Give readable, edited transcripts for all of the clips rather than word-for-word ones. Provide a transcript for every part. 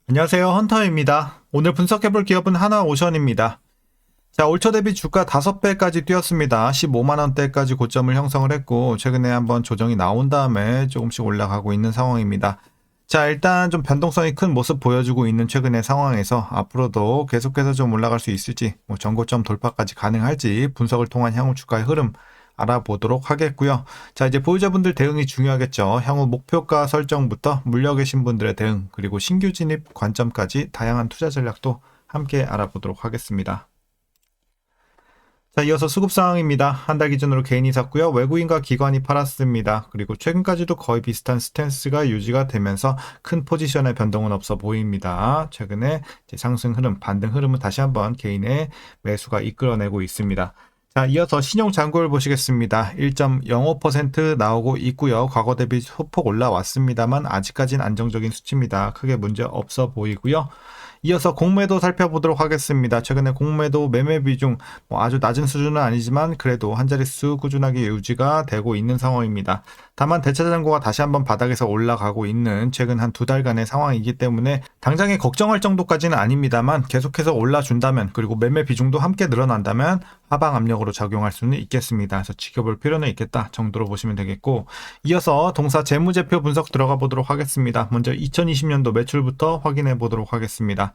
안녕하세요. 헌터입니다. 오늘 분석해볼 기업은 하나오션입니다. 자, 올 초 대비 주가 5배까지 뛰었습니다. 15만원대까지 고점을 형성을 했고, 최근에 한번 조정이 나온 다음에 조금씩 올라가고 있는 상황입니다. 자, 일단 좀 변동성이 큰 모습 보여주고 있는 최근의 상황에서 앞으로도 계속해서 좀 올라갈 수 있을지, 전고점 돌파까지 가능할지 분석을 통한 향후 주가의 흐름 알아보도록 하겠고요. 자, 이제 보유자분들 대응이 중요하겠죠. 향후 목표가 설정부터 물려 계신 분들의 대응, 그리고 신규 진입 관점까지 다양한 투자 전략도 함께 알아보도록 하겠습니다. 자, 이어서 수급 상황입니다. 한 달 기준으로 개인이 샀고요. 외국인과 기관이 팔았습니다. 그리고 최근까지도 거의 비슷한 스탠스가 유지가 되면서 큰 포지션의 변동은 없어 보입니다. 최근에 상승 흐름, 반등 흐름은 다시 한번 개인의 매수가 이끌어내고 있습니다. 자, 이어서 신용 잔고를 보시겠습니다. 1.05% 나오고 있고요. 과거 대비 소폭 올라왔습니다만 아직까지는 안정적인 수치입니다. 크게 문제 없어 보이고요. 이어서 공매도 살펴보도록 하겠습니다. 최근에 공매도 매매 비중 아주 낮은 수준은 아니지만 그래도 한 자릿수 꾸준하게 유지가 되고 있는 상황입니다. 다만 대차잔고가 다시 한번 바닥에서 올라가고 있는 최근 한 2달간의 상황이기 때문에 당장에 걱정할 정도까지는 아닙니다만 계속해서 올라준다면, 그리고 매매 비중도 함께 늘어난다면 하방 압력으로 작용할 수는 있겠습니다. 그래서 지켜볼 필요는 있겠다 정도로 보시면 되겠고, 이어서 동사 재무제표 분석 들어가 보도록 하겠습니다. 먼저 2020년도 매출부터 확인해 보도록 하겠습니다.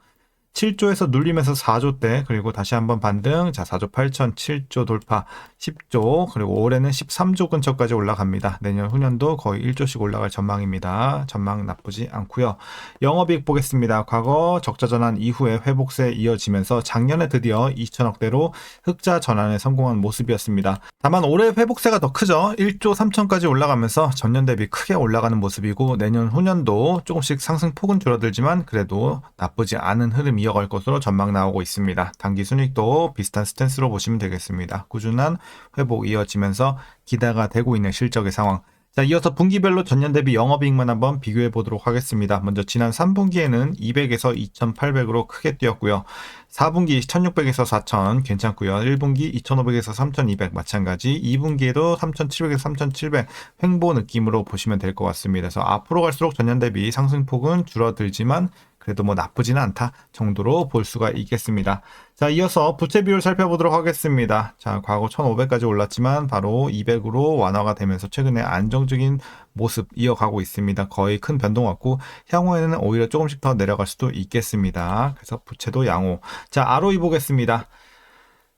7조에서 눌리면서 4조대, 그리고 다시 한번 반등. 자, 4조 8천, 7조 돌파, 10조, 그리고 올해는 13조 근처까지 올라갑니다. 내년 후년도 거의 1조씩 올라갈 전망입니다. 전망 나쁘지 않고요. 영업이익 보겠습니다. 과거 적자 전환 이후에 회복세 이어지면서 작년에 드디어 2천억대로 흑자 전환에 성공한 모습이었습니다. 다만 올해 회복세가 더 크죠. 1조 3천까지 올라가면서 전년 대비 크게 올라가는 모습이고, 내년 후년도 조금씩 상승폭은 줄어들지만 그래도 나쁘지 않은 흐름이 이어갈 것으로 전망 나오고 있습니다. 단기 순이익도 비슷한 스탠스로 보시면 되겠습니다. 꾸준한 회복 이어지면서 기대가 되고 있는 실적의 상황. 자, 이어서 분기별로 전년 대비 영업이익만 한번 비교해 보도록 하겠습니다. 먼저 지난 3분기에는 200에서 2,800으로 크게 뛰었고요. 4분기 1,600에서 4,000 괜찮고요. 1분기 2,500에서 3,200 마찬가지. 2분기에도 3,700에서 3,700 횡보 느낌으로 보시면 될 것 같습니다. 그래서 앞으로 갈수록 전년 대비 상승폭은 줄어들지만 그래도 나쁘지는 않다 정도로 볼 수가 있겠습니다. 자, 이어서 부채 비율 살펴보도록 하겠습니다. 자, 과거 1,500까지 올랐지만 바로 200으로 완화가 되면서 최근에 안정적인 모습 이어가고 있습니다. 거의 큰 변동 없고 향후에는 오히려 조금씩 더 내려갈 수도 있겠습니다. 그래서 부채도 양호. 자, ROE 보겠습니다.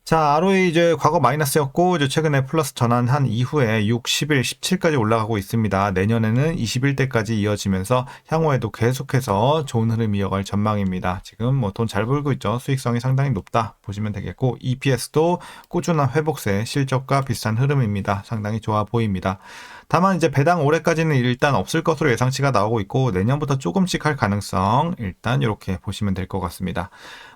자, ROE 이제 과거 마이너스였고, 이제 최근에 플러스 전환한 이후에 6, 11, 17까지 올라가고 있습니다. 내년에는 21대까지 이어지면서 향후에도 계속해서 좋은 흐름 이어갈 전망입니다. 지금 돈 잘 벌고 있죠. 수익성이 상당히 높다 보시면 되겠고, EPS도 꾸준한 회복세, 실적과 비슷한 흐름입니다. 상당히 좋아 보입니다. 다만 이제 배당 올해까지는 일단 없을 것으로 예상치가 나오고 있고, 내년부터 조금씩 할 가능성 일단 이렇게 보시면 될 것 같습니다.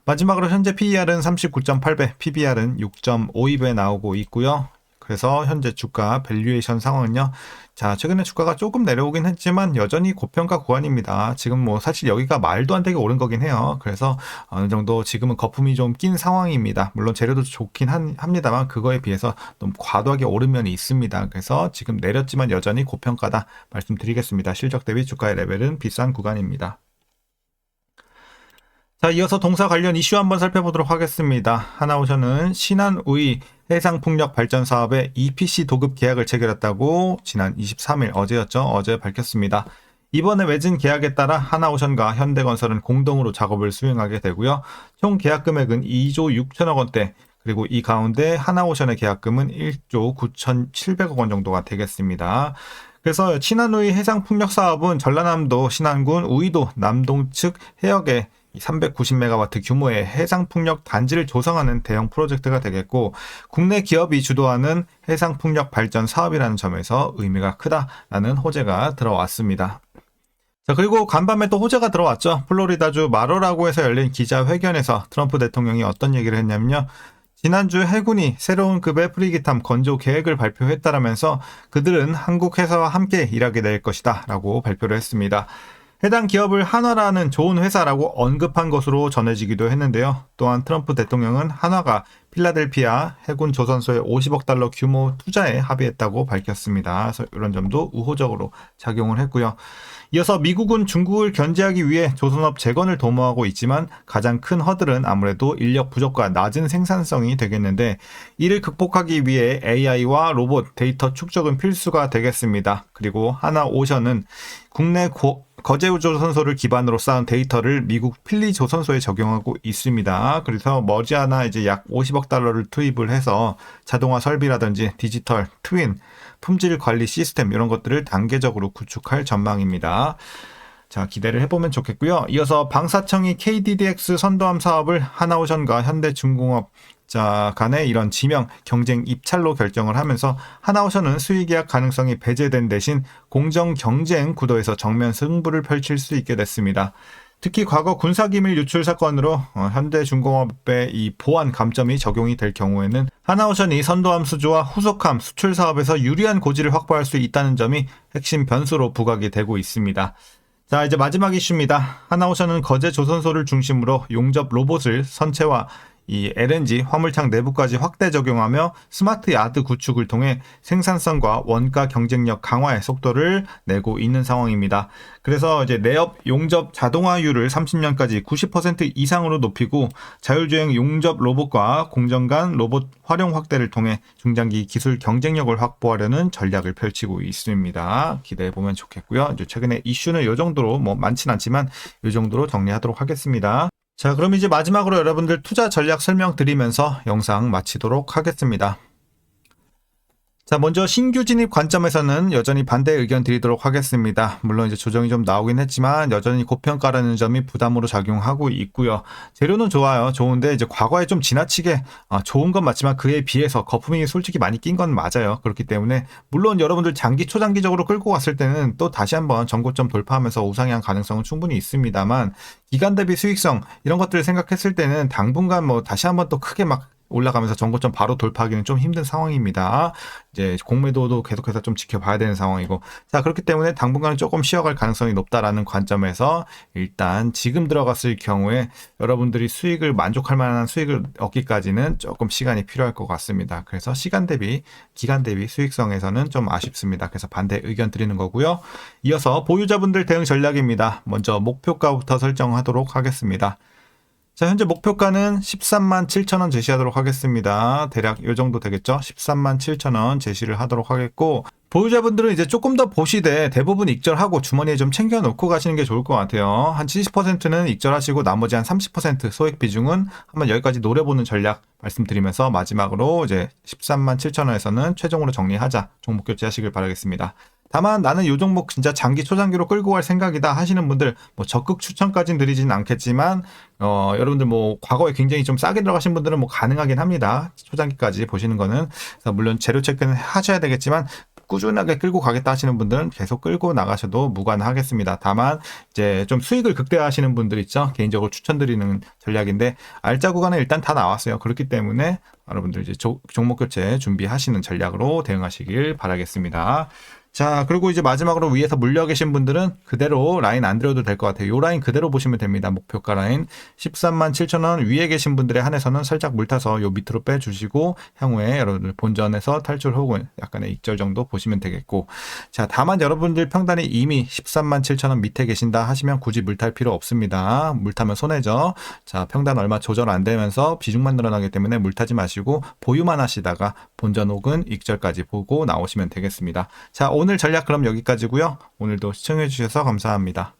마지막으로 현재 PER은 39.8배, PBR은 6.52배 나오고 있고요. 그래서 현재 주가 밸류에이션 상황은요. 자, 최근에 주가가 조금 내려오긴 했지만 여전히 고평가 구간입니다. 지금 사실 여기가 말도 안 되게 오른 거긴 해요. 그래서 어느 정도 지금은 거품이 좀 낀 상황입니다. 물론 재료도 좋긴 합니다만 그거에 비해서 좀 과도하게 오른 면이 있습니다. 그래서 지금 내렸지만 여전히 고평가다 말씀드리겠습니다. 실적 대비 주가의 레벨은 비싼 구간입니다. 자, 이어서 동사 관련 이슈 한번 살펴보도록 하겠습니다. 하나오션은 신한우이 해상풍력 발전 사업에 EPC 도급 계약을 체결했다고 지난 23일 어제였죠. 어제 밝혔습니다. 이번에 맺은 계약에 따라 하나오션과 현대건설은 공동으로 작업을 수행하게 되고요. 총 계약 금액은 2조 6천억 원대, 그리고 이 가운데 하나오션의 계약금은 1조 9,700억 원 정도가 되겠습니다. 그래서 신한우이 해상풍력 사업은 전라남도 신안군 우이도 남동 측 해역에 390메가와트 규모의 해상풍력 단지를 조성하는 대형 프로젝트가 되겠고, 국내 기업이 주도하는 해상풍력 발전 사업이라는 점에서 의미가 크다라는 호재가 들어왔습니다. 자, 그리고 간밤에 또 호재가 들어왔죠. 플로리다주 마로라고에서 열린 기자회견에서 트럼프 대통령이 어떤 얘기를 했냐면요. 지난주 해군이 새로운 급의 프리기탐 건조 계획을 발표했다라면서 그들은 한국 회사와 함께 일하게 될 것이다 라고 발표를 했습니다. 해당 기업을 한화라는 좋은 회사라고 언급한 것으로 전해지기도 했는데요. 또한 트럼프 대통령은 한화가 필라델피아 해군 조선소에 50억 달러 규모 투자에 합의했다고 밝혔습니다. 그래서 이런 점도 우호적으로 작용을 했고요. 이어서 미국은 중국을 견제하기 위해 조선업 재건을 도모하고 있지만 가장 큰 허들은 아무래도 인력 부족과 낮은 생산성이 되겠는데, 이를 극복하기 위해 AI와 로봇, 데이터 축적은 필수가 되겠습니다. 그리고 하나오션은 국내 거제조선소를 기반으로 쌓은 데이터를 미국 필리 조선소에 적용하고 있습니다. 그래서 머지않아 이제 약 50억 달러를 투입을 해서 자동화 설비라든지 디지털, 트윈, 품질 관리 시스템 이런 것들을 단계적으로 구축할 전망입니다. 자, 기대를 해보면 좋겠고요. 이어서 방사청이 KDDX 선도함 사업을 하나오션과 현대중공업 간의 이런 지명 경쟁 입찰로 결정을 하면서 하나오션은 수익 계약 가능성이 배제된 대신 공정 경쟁 구도에서 정면 승부를 펼칠 수 있게 됐습니다. 특히 과거 군사기밀 유출 사건으로 현대중공업의 이 보안 감점이 적용이 될 경우에는 하나오션이 선도함 수주와 후속함 수출 사업에서 유리한 고지를 확보할 수 있다는 점이 핵심 변수로 부각이 되고 있습니다. 자, 이제 마지막 이슈입니다. 하나오션은 거제 조선소를 중심으로 용접 로봇을 선체와 이 LNG 화물창 내부까지 확대 적용하며 스마트 야드 구축을 통해 생산성과 원가 경쟁력 강화의 속도를 내고 있는 상황입니다. 그래서 이제 내업 용접 자동화율을 30년까지 90% 이상으로 높이고 자율주행 용접 로봇과 공정 간 로봇 활용 확대를 통해 중장기 기술 경쟁력을 확보하려는 전략을 펼치고 있습니다. 기대해 보면 좋겠고요. 이제 최근에 이슈는 이 정도로 많진 않지만 이 정도로 정리하도록 하겠습니다. 자, 그럼 이제 마지막으로 여러분들 투자 전략 설명드리면서 영상 마치도록 하겠습니다. 자, 먼저 신규 진입 관점에서는 여전히 반대 의견 드리도록 하겠습니다. 물론 이제 조정이 좀 나오긴 했지만 여전히 고평가라는 점이 부담으로 작용하고 있고요. 재료는 좋아요. 좋은데 이제 과거에 좀 지나치게 좋은 건 맞지만 그에 비해서 거품이 솔직히 많이 낀 건 맞아요. 그렇기 때문에 물론 여러분들 초장기적으로 끌고 갔을 때는 또 다시 한번 전고점 돌파하면서 우상향 가능성은 충분히 있습니다만, 기간 대비 수익성 이런 것들을 생각했을 때는 당분간 다시 한번 또 크게 올라가면서 전고점 바로 돌파하기는 좀 힘든 상황입니다. 이제 공매도도 계속해서 좀 지켜봐야 되는 상황이고, 자, 그렇기 때문에 당분간은 조금 쉬어갈 가능성이 높다라는 관점에서 일단 지금 들어갔을 경우에 여러분들이 수익을 만족할 만한 수익을 얻기까지는 조금 시간이 필요할 것 같습니다. 그래서 기간 대비 수익성에서는 좀 아쉽습니다. 그래서 반대 의견 드리는 거고요. 이어서 보유자분들 대응 전략입니다. 먼저 목표가부터 설정하도록 하겠습니다. 자, 현재 목표가는 13만 7천 원 제시하도록 하겠습니다. 대략 이 정도 되겠죠? 13만 7천 원 제시를 하도록 하겠고, 보유자분들은 이제 조금 더 보시되 대부분 익절하고 주머니에 좀 챙겨놓고 가시는 게 좋을 것 같아요. 한 70%는 익절하시고 나머지 한 30% 소액 비중은 한번 여기까지 노려보는 전략 말씀드리면서 마지막으로 이제 13만 7천 원에서는 최종으로 정리하자, 종목 교체하시길 바라겠습니다. 다만 나는 이 종목 진짜 장기 초장기로 끌고 갈 생각이다 하시는 분들 적극 추천까지는 드리지는 않겠지만 여러분들 과거에 굉장히 좀 싸게 들어가신 분들은 가능하긴 합니다. 초장기까지 보시는 거는. 그래서 물론 재료 체크는 하셔야 되겠지만 꾸준하게 끌고 가겠다 하시는 분들은 계속 끌고 나가셔도 무관하겠습니다. 다만 이제 좀 수익을 극대화하시는 분들 있죠. 개인적으로 추천드리는 전략인데 알짜 구간은 일단 다 나왔어요. 그렇기 때문에 여러분들 이제 종목 교체 준비하시는 전략으로 대응하시길 바라겠습니다. 자, 그리고 이제 마지막으로 위에서 물려 계신 분들은 그대로 라인 안 들어도 될 것 같아요. 이 라인 그대로 보시면 됩니다. 목표가 라인 13만 7천 원 위에 계신 분들에 한해서는 살짝 물타서 요 밑으로 빼주시고 향후에 여러분들 본전에서 탈출 혹은 약간의 익절 정도 보시면 되겠고, 자, 다만 여러분들 평단이 이미 13만 7천 원 밑에 계신다 하시면 굳이 물탈 필요 없습니다. 물타면 손해죠. 자, 평단 얼마 조절 안 되면서 비중만 늘어나기 때문에 물타지 마시고 보유만 하시다가 본전 혹은 익절까지 보고 나오시면 되겠습니다. 자, 오늘 전략 그럼 여기까지고요. 오늘도 시청해 주셔서 감사합니다.